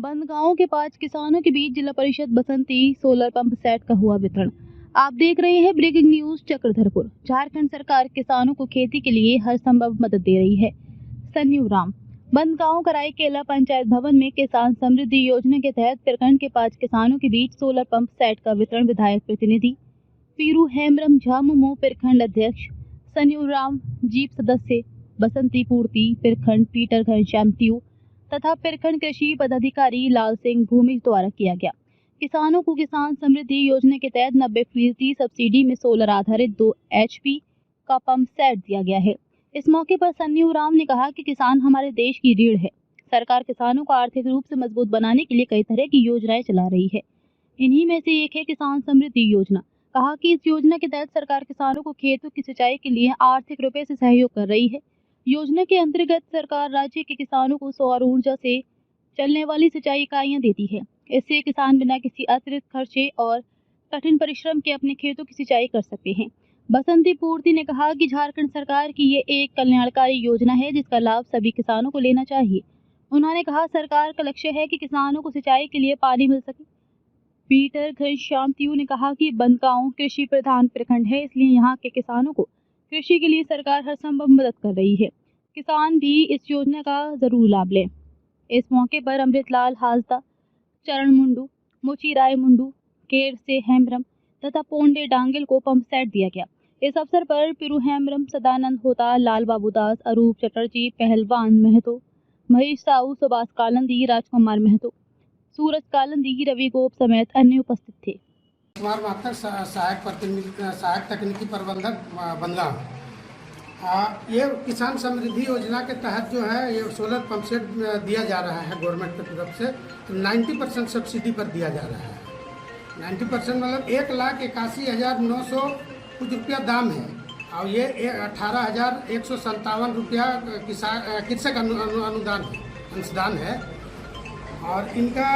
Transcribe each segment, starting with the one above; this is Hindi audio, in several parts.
बंदगांव के 5 किसानों के बीच जिला परिषद बसंती सोलर पंप सेट का हुआ वितरण। आप देख रहे हैं ब्रेकिंग न्यूज चक्रधरपुर। झारखंड सरकार किसानों को खेती के लिए हर संभव मदद दे रही है। सन्यू राम बंदगांव कराईकेला पंचायत भवन में किसान समृद्धि योजना के तहत प्रखंड के 5 किसानों के बीच सोलर पंप सेट का वितरण विधायक प्रतिनिधि पीरू हेमब्रम झामुमो प्रखंड अध्यक्ष सन्यू राम जीप सदस्य बसंती पूर्ति प्रखंड पीटर घनश्याम त्यू तथा प्रखंड कृषि पदाधिकारी लाल सिंह भूमि द्वारा किया गया। किसानों को किसान समृद्धि योजना के तहत 90% सब्सिडी में सोलर आधारित 2 HP का पंप सेट दिया गया है। इस मौके पर सन्यू राम ने कहा कि किसान हमारे देश की रीढ़ है। सरकार किसानों को आर्थिक रूप से मजबूत बनाने के लिए कई तरह की योजनाएं चला रही है। इन्हीं में से एक है किसान समृद्धि योजना। कहा कि इस योजना के तहत सरकार किसानों को खेतों की सिंचाई के लिए आर्थिक रूप से सहयोग कर रही है। योजना के अंतर्गत सरकार राज्य के किसानों को सौर ऊर्जा से चलने वाली सिंचाई इकाइयां देती है। इससे किसान बिना किसी अतिरिक्त खर्चे और कठिन परिश्रम के अपने खेतों की सिंचाई कर सकते हैं। बसंती पूर्ति ने कहा कि झारखंड सरकार की ये एक कल्याणकारी योजना है जिसका लाभ सभी किसानों को लेना चाहिए। उन्होंने कहा सरकार का लक्ष्य है कि किसानों को सिंचाई के लिए पानी मिल सके। पीटर घनश्याम त्यू ने कहा कि बंदगांव कृषि प्रधान प्रखंड है, इसलिए यहाँ के किसानों को कृषि के लिए सरकार हर संभव मदद कर रही है। किसान भी इस योजना का जरूर लाभ लें। इस मौके पर अमृतलाल हाजदा, चरण मुंडू, मुची राय मुंडू, केर से हेमब्रम तथा पोंडे डांगल को पंप सेट दिया गया। इस अवसर पर पिरू हेमब्रम, सदानंद होता, लाल बाबू दास, अरूप चटर्जी, पहलवान महतो, महेश साहू, सुभाष कालंदी, राजकुमार महतो, सूरज कालंदी, रवि गोप समेत अन्य उपस्थित थे। कुमार माथक, सहायक तकनीकी प्रबंधक बंदगांव। ये किसान समृद्धि योजना के तहत जो है ये सोलर पंप सेट दिया जा रहा है गवर्नमेंट की तरफ से। 90% सब्सिडी पर दिया जा रहा है। 90% मतलब 1,81,900 कुछ रुपया दाम है और ये 18,157 रुपया कृषक अनुदान है। और इनका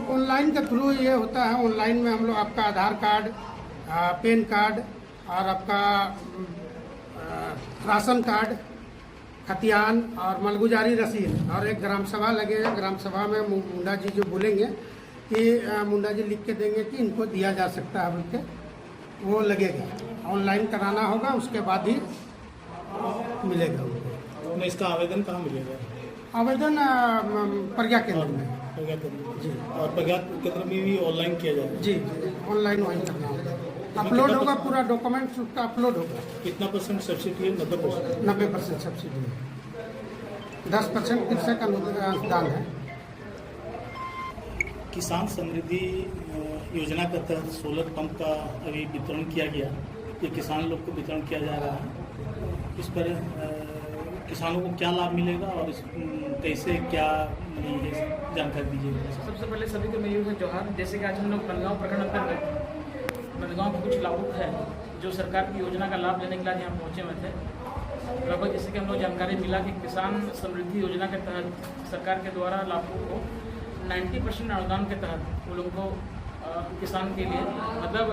ऑनलाइन के थ्रू ये होता है। ऑनलाइन में हम लोग आपका आधार कार्ड, पैन कार्ड और आपका राशन कार्ड, खतियान और मलगुजारी रसीद और एक ग्राम सभा लगेगा। ग्राम सभा में मुंडा जी जो बोलेंगे कि मुंडा जी लिख के देंगे कि इनको दिया जा सकता है बोल के, वो लगेगा। ऑनलाइन कराना होगा, उसके बाद ही मिलेगा उनको। इसका आवेदन कहाँ मिलेगा? आवेदन प्रज्ञा केंद्र में। प्रज्ञा केंद्र जी, और प्रज्ञा केंद्र में भी ऑनलाइन किया जाएगा? जी, ऑनलाइन करना होगा। अपलोड होगा, पूरा डॉक्यूमेंट्स उसका अपलोड होगा। कितना % सब्सिडी है? 90%। 90% सब्सिडी है। 10% कृषक अनुदान है। किसान समृद्धि योजना के तहत सोलर पंप का अभी वितरण किया गया। ये किसान लोग को वितरण किया जा रहा है। इस पर किसानों को क्या लाभ मिलेगा और इस कैसे क्या जानकारी दीजिएगा? सबसे पहले सभी को मेरी ओर से जोहार। जैसे कि आज हम लोग बंदगांव प्रखंड अंतर्गत बंदगांव के कुछ लाभुक हैं जो सरकार की योजना का लाभ लेने के लिए यहाँ पहुँचे हुए थे। लगभग जैसे कि हम लोग जानकारी मिला कि किसान समृद्धि योजना के तहत सरकार के द्वारा लाभुकों को 90% अनुदान के तहत वो लोगों को किसान के लिए मतलब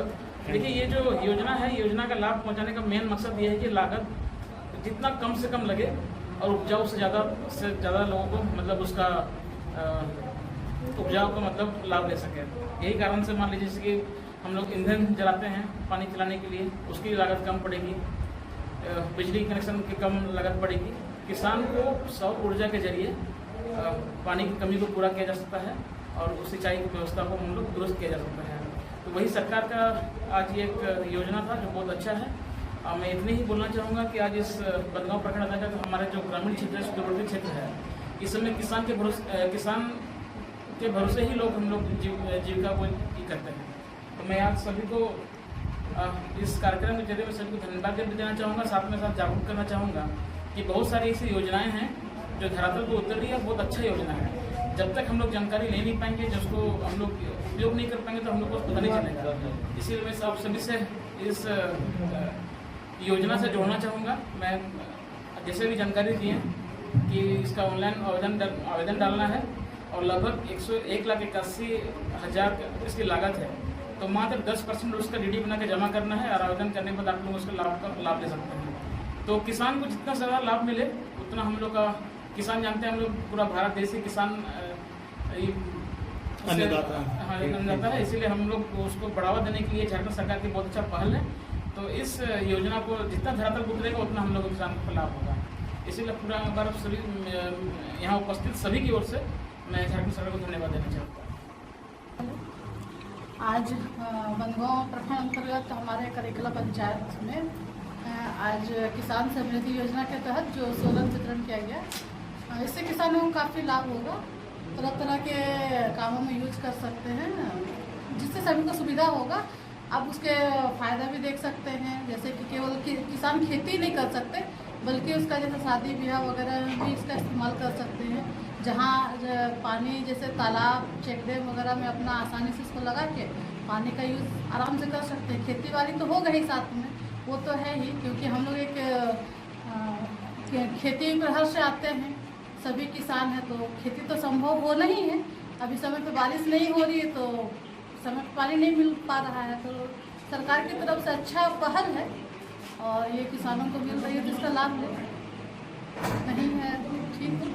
देखिए ये जो योजना है, योजना का लाभ पहुँचाने का मेन मकसद ये है कि लागत जितना कम से कम लगे और उपजाऊ से ज़्यादा लोगों को मतलब उसका उपजाऊ का मतलब लाभ ले सके। यही कारण से मान लीजिए जैसे कि हम लोग ईंधन जलाते हैं पानी चलाने के लिए, उसकी लागत कम पड़ेगी। बिजली कनेक्शन की कम लागत पड़ेगी। किसान को सौर ऊर्जा के जरिए पानी की कमी को पूरा किया जा सकता है और उस सिंचाई की व्यवस्था को हम लोग दुरुस्त किया जा सकता है। तो वही सरकार का आज ये एक योजना था जो बहुत अच्छा है। मैं इतने ही बोलना चाहूँगा कि आज इस बंदगांव प्रखंड अंतर्गत हमारे जो ग्रामीण क्षेत्र है, सुदूरवर्ती क्षेत्र है, इस समय किसान के भरोसे ही लोग हम लोग जीविका को करते हैं। तो मैं आज सभी को इस कार्यक्रम के जरिए मैं सभी को धन्यवाद देना चाहूँगा। साथ में साथ जागरूक करना चाहूँगा कि बहुत सारी ऐसी योजनाएं हैं जो धरातल को उतर रही है। बहुत अच्छा योजना है। जब तक हम लोग जानकारी ले नहीं पाएंगे, जिसको हम लोग उपयोग नहीं कर पाएंगे तो हम लोग को पता नहीं चलेगा। इसीलिए मैं आप सभी से इस योजना से जोड़ना चाहूँगा। मैं जैसे भी जानकारी दी है कि इसका ऑनलाइन आवेदन डालना है और लगभग 1,81,000 इसकी लागत है। तो मात्र 10% उसका DD बना के जमा करना है और आवेदन करने के बाद आप लोग उसका लाभ ले सकते हैं। तो किसान को जितना ज़्यादा लाभ मिले उतना हम लोग का, किसान जानते हैं हम लोग पूरा भारत देश ही किसान अन्नदाता। हाँ, अन्नदाता है, इसीलिए हम लोग उसको बढ़ावा देने के लिए झारखंड सरकार की बहुत अच्छा पहल है। तो इस योजना को जितना धरातल उतरेगा उतना हम लोग किसान को लाभ होगा। इसीलिए पूरा बार सभी यहाँ उपस्थित सभी की ओर से मैं झारखंड सरकार को धन्यवाद देना चाहता हूँ। आज बनगांव प्रखंड अंतर्गत हमारे करेकला पंचायत में आज किसान समृद्धि योजना के तहत जो सोलर वितरण किया गया, इससे किसानों को काफ़ी लाभ होगा। तरह तरह के कामों में यूज कर सकते हैं, जिससे सभी को सुविधा होगा। आप उसके फ़ायदा भी देख सकते हैं, जैसे कि केवल किसान खेती नहीं कर सकते, बल्कि उसका जैसे शादी ब्याह वगैरह में भी इसका इस्तेमाल कर सकते हैं। जहाँ पानी जैसे तालाब, चेक डैम वगैरह में अपना आसानी से इसको लगा के पानी का यूज़ आराम से कर सकते हैं। खेती बाड़ी तो होगा ही साथ में, वो तो है ही, क्योंकि हम लोग एक खेती प्रहर से आते हैं, सभी किसान हैं, तो खेती तो संभव हो नहीं है। अभी समय पे बारिश नहीं हो रही है, तो समय पे पानी नहीं मिल पा रहा है, तो सरकार की तरफ से अच्छा पहल है और ये किसानों को मिल रही है, तो इसका लाभ नहीं है। ठीक है।